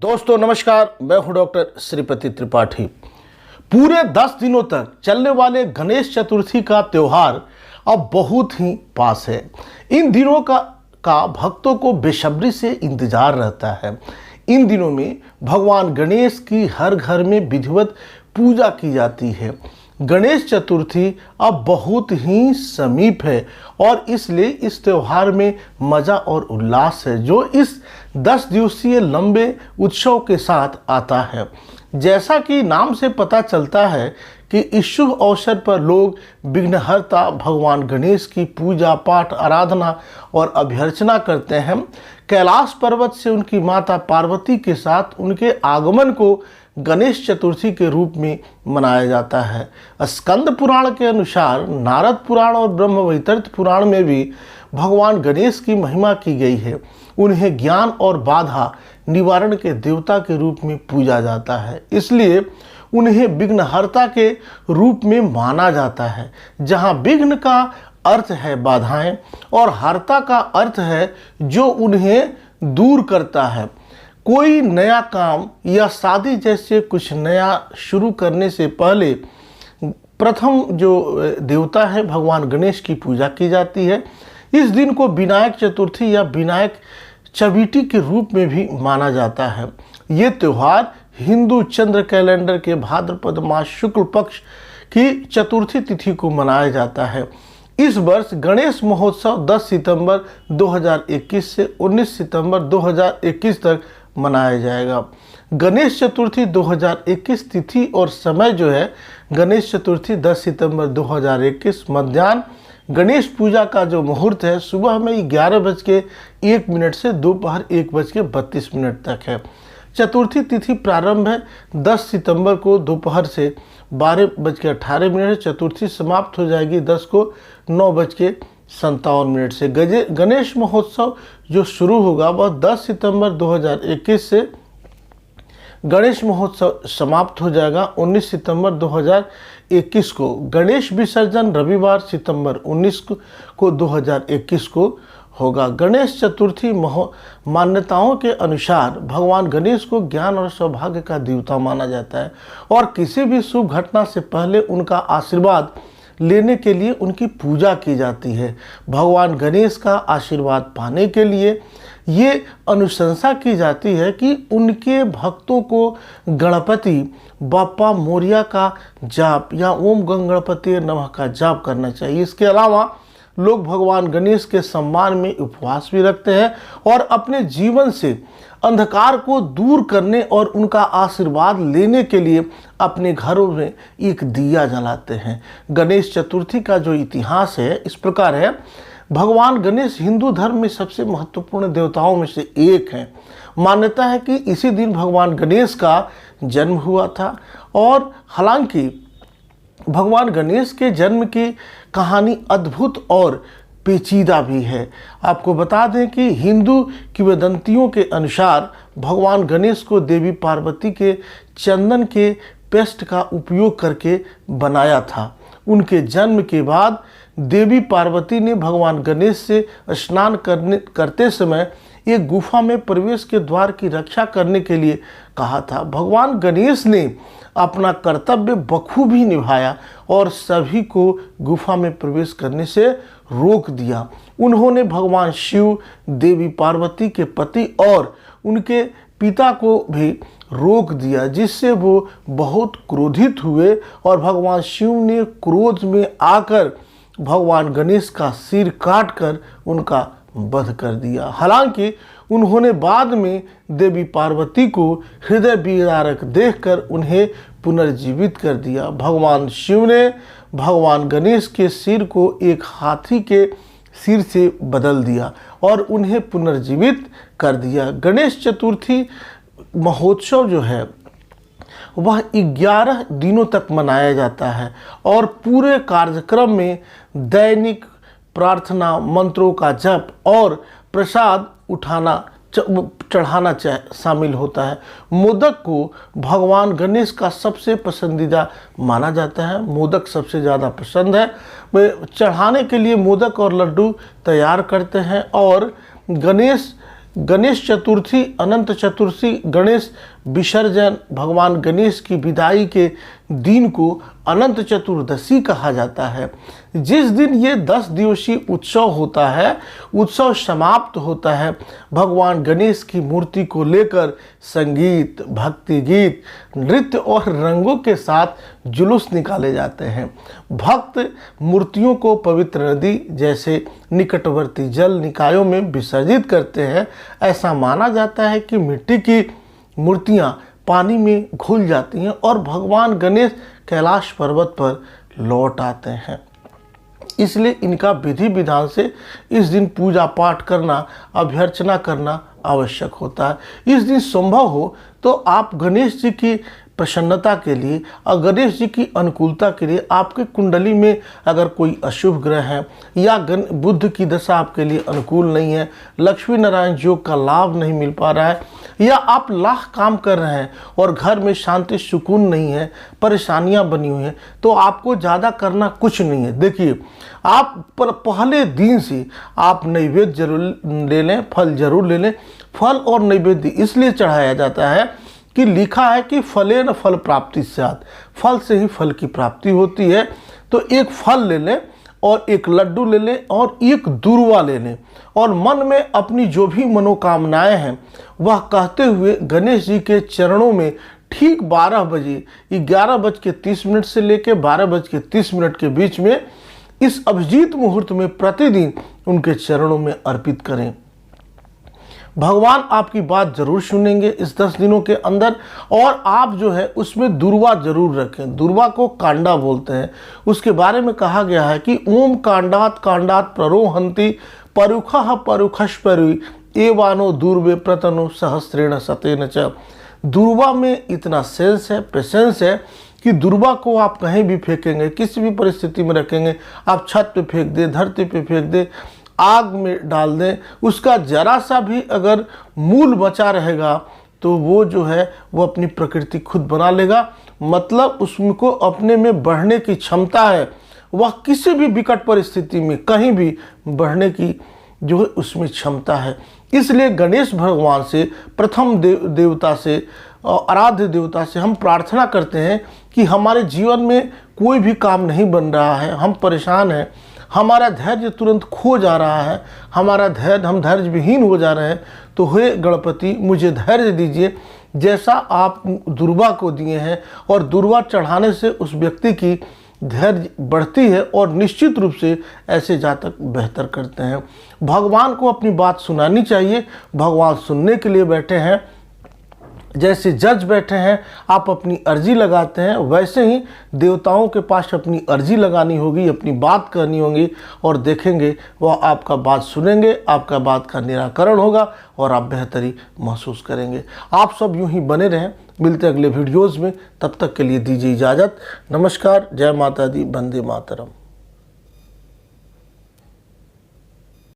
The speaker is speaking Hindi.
दोस्तों नमस्कार, मैं हूं डॉक्टर श्रीपति त्रिपाठी। पूरे 10 दिनों तक चलने वाले गणेश चतुर्थी का त्यौहार अब बहुत ही पास है। इन दिनों का भक्तों को बेसब्री से इंतजार रहता है। इन दिनों में भगवान गणेश की हर घर में विधिवत पूजा की जाती है। गणेश चतुर्थी अब बहुत ही समीप है और इसलिए इस त्यौहार में मज़ा और उल्लास है जो इस 10 दिवसीय लंबे उत्सव के साथ आता है। जैसा कि नाम से पता चलता है कि इस शुभ अवसर पर लोग विघ्नहर्ता भगवान गणेश की पूजा पाठ, आराधना और अभ्यर्चना करते हैं। कैलाश पर्वत से उनकी माता पार्वती के साथ उनके आगमन को गणेश चतुर्थी के रूप में मनाया जाता है। स्कंद पुराण के अनुसार नारद पुराण और ब्रह्म वैवर्त पुराण में भी भगवान गणेश की महिमा की गई है। उन्हें ज्ञान और बाधा निवारण के देवता के रूप में पूजा जाता है, इसलिए उन्हें विघ्नहर्ता के रूप में माना जाता है। जहाँ विघ्न का अर्थ है बाधाएं और हर्ता का अर्थ है जो उन्हें दूर करता है। कोई नया काम या शादी जैसे कुछ नया शुरू करने से पहले प्रथम जो देवता है भगवान गणेश की पूजा की जाती है। इस दिन को विनायक चतुर्थी या विनायक चविती के रूप में भी माना जाता है। ये त्यौहार हिंदू चंद्र कैलेंडर के भाद्रपद मास शुक्ल पक्ष की चतुर्थी तिथि को मनाया जाता है। इस वर्ष गणेश महोत्सव 10 सितंबर 2021 से 19 सितंबर 2021 तक मनाया जाएगा। गणेश चतुर्थी 2021 तिथि और समय जो है, गणेश चतुर्थी 10 सितंबर 2021 मध्याह्न गणेश पूजा का जो मुहूर्त है सुबह में 11:01 से दोपहर 1:32 तक है। चतुर्थी तिथि प्रारंभ है 10 सितंबर को दोपहर से 12:18 चतुर्थी समाप्त हो जाएगी 10 को 9:57 से। गणेश महोत्सव जो शुरू होगा वह 10 सितंबर 2021 से गणेश महोत्सव समाप्त हो जाएगा 19 सितंबर 2021 को। गणेश विसर्जन रविवार सितंबर 19 को 2021 को होगा। गणेश चतुर्थी मान्यताओं के अनुसार भगवान गणेश को ज्ञान और सौभाग्य का देवता माना जाता है और किसी भी शुभ घटना से पहले उनका आशीर्वाद लेने के लिए उनकी पूजा की जाती है। भगवान गणेश का आशीर्वाद पाने के लिए ये अनुशंसा की जाती है कि उनके भक्तों को गणपति बाप्पा मोरिया का जाप या ओम गणपति नमः का जाप करना चाहिए। इसके अलावा लोग भगवान गणेश के सम्मान में उपवास भी रखते हैं और अपने जीवन से अंधकार को दूर करने और उनका आशीर्वाद लेने के लिए अपने घरों में एक दिया जलाते हैं। गणेश चतुर्थी का जो इतिहास है इस प्रकार है। भगवान गणेश हिंदू धर्म में सबसे महत्वपूर्ण देवताओं में से एक हैं। मान्यता है कि इसी दिन भगवान गणेश का जन्म हुआ था और हालांकि भगवान गणेश के जन्म की कहानी अद्भुत और पेचीदा भी है। आपको बता दें कि हिंदू किंवदंतियों के अनुसार भगवान गणेश को देवी पार्वती के चंदन के पेस्ट का उपयोग करके बनाया था। उनके जन्म के बाद देवी पार्वती ने भगवान गणेश से स्नान करते समय एक गुफा में प्रवेश के द्वार की रक्षा करने के लिए कहा था। भगवान गणेश ने अपना कर्तव्य बखूबी निभाया और सभी को गुफा में प्रवेश करने से रोक दिया। उन्होंने भगवान शिव, देवी पार्वती के पति और उनके पिता को भी रोक दिया, जिससे वो बहुत क्रोधित हुए और भगवान शिव ने क्रोध में आकर भगवान गणेश का सिर काटकर उनका वध कर दिया। हालांकि उन्होंने बाद में देवी पार्वती को हृदय विदारक देखकर उन्हें पुनर्जीवित कर दिया। भगवान शिव ने भगवान गणेश के सिर को एक हाथी के सिर से बदल दिया और उन्हें पुनर्जीवित कर दिया। गणेश चतुर्थी महोत्सव जो है वह 11 दिनों तक मनाया जाता है और पूरे कार्यक्रम में दैनिक प्रार्थना, मंत्रों का जप और प्रसाद चढ़ाना शामिल होता है। मोदक को भगवान गणेश का सबसे पसंदीदा माना जाता है। मोदक सबसे ज़्यादा पसंद है। वे चढ़ाने के लिए मोदक और लड्डू तैयार करते हैं और गणेश गणेश चतुर्थी, अनंत चतुर्थी, गणेश विसर्जन, भगवान गणेश की विदाई के दिन को अनंत चतुर्दशी कहा जाता है। जिस दिन ये 10 दिवसीय उत्सव होता है, उत्सव समाप्त होता है, भगवान गणेश की मूर्ति को लेकर संगीत, भक्ति गीत, नृत्य और रंगों के साथ जुलूस निकाले जाते हैं। भक्त मूर्तियों को पवित्र नदी जैसे निकटवर्ती जल निकायों में विसर्जित करते हैं। ऐसा माना जाता है कि मिट्टी की मूर्तियां पानी में घुल जाती हैं और भगवान गणेश कैलाश पर्वत पर लौट आते हैं। इसलिए इनका विधि विधान से इस दिन पूजा पाठ करना, अभ्यर्चना करना आवश्यक होता है। इस दिन संभव हो तो आप गणेश जी की प्रसन्नता के लिए और गणेश जी की अनुकूलता के लिए, आपके कुंडली में अगर कोई अशुभ ग्रह है या बुध की दशा आपके लिए अनुकूल नहीं है, लक्ष्मी नारायण योग का लाभ नहीं मिल पा रहा है, या आप लाख काम कर रहे हैं और घर में शांति सुकून नहीं है, परेशानियां बनी हुई हैं, तो आपको ज़्यादा करना कुछ नहीं है। देखिए, आप पहले दिन से आप नैवेद्य जरूर ले लें, फल जरूर ले लें। फल और नैवेद्य इसलिए चढ़ाया जाता है कि लिखा है कि फले न फल प्राप्ति स्यात्, फल से ही फल की प्राप्ति होती है। तो एक फल ले लें और एक लड्डू ले लें और एक दूर्वा ले लें और मन में अपनी जो भी मनोकामनाएं हैं वह कहते हुए गणेश जी के चरणों में ठीक 12 बजे, 11:30 से लेकर 12:30 के बीच में इस अभिजीत मुहूर्त में प्रतिदिन उनके चरणों में अर्पित करें। भगवान आपकी बात जरूर सुनेंगे इस 10 दिनों के अंदर। और आप जो है उसमें दुर्वा जरूर रखें। दुर्वा को कांडा बोलते हैं। उसके बारे में कहा गया है कि ओम कांडात कांडात प्ररोहंती परुखः परुखस्परि एवानो दुर्वे प्रतनु सहस्रेण सतेन च। दुर्वा में इतना सेंस है, प्रेसेंस है कि दुर्वा को आप कहीं भी फेंकेंगे, किसी भी परिस्थिति में रखेंगे, आप छत पे फेंक दें, धरती पे फेंक दें, आग में डाल दें, उसका जरा सा भी अगर मूल बचा रहेगा तो वो जो है वो अपनी प्रकृति खुद बना लेगा। मतलब उसको अपने में बढ़ने की क्षमता है। वह किसी भी विकट परिस्थिति में कहीं भी बढ़ने की जो है उसमें क्षमता है। इसलिए गणेश भगवान से, प्रथम देवता से, आराध्य देवता से हम प्रार्थना करते हैं कि हमारे जीवन में कोई भी काम नहीं बन रहा है, हम परेशान हैं, हमारा धैर्य तुरंत खो जा रहा है, हम धैर्य विहीन हो जा रहे हैं, तो हे गणपति मुझे धैर्य दीजिए जैसा आप दुर्वा को दिए हैं। और दुर्वा चढ़ाने से उस व्यक्ति की धैर्य बढ़ती है और निश्चित रूप से ऐसे जातक बेहतर करते हैं। भगवान को अपनी बात सुनानी चाहिए। भगवान सुनने के लिए बैठे हैं। जैसे जज बैठे हैं, आप अपनी अर्जी लगाते हैं, वैसे ही देवताओं के पास अपनी अर्जी लगानी होगी, अपनी बात कहनी होगी और देखेंगे वह आपका बात सुनेंगे, आपका बात का निराकरण होगा और आप बेहतरी महसूस करेंगे। आप सब यूं ही बने रहें। मिलते अगले वीडियोज़ में, तब तक के लिए दीजिए इजाज़त। नमस्कार, जय माता दी, वंदे मातरम।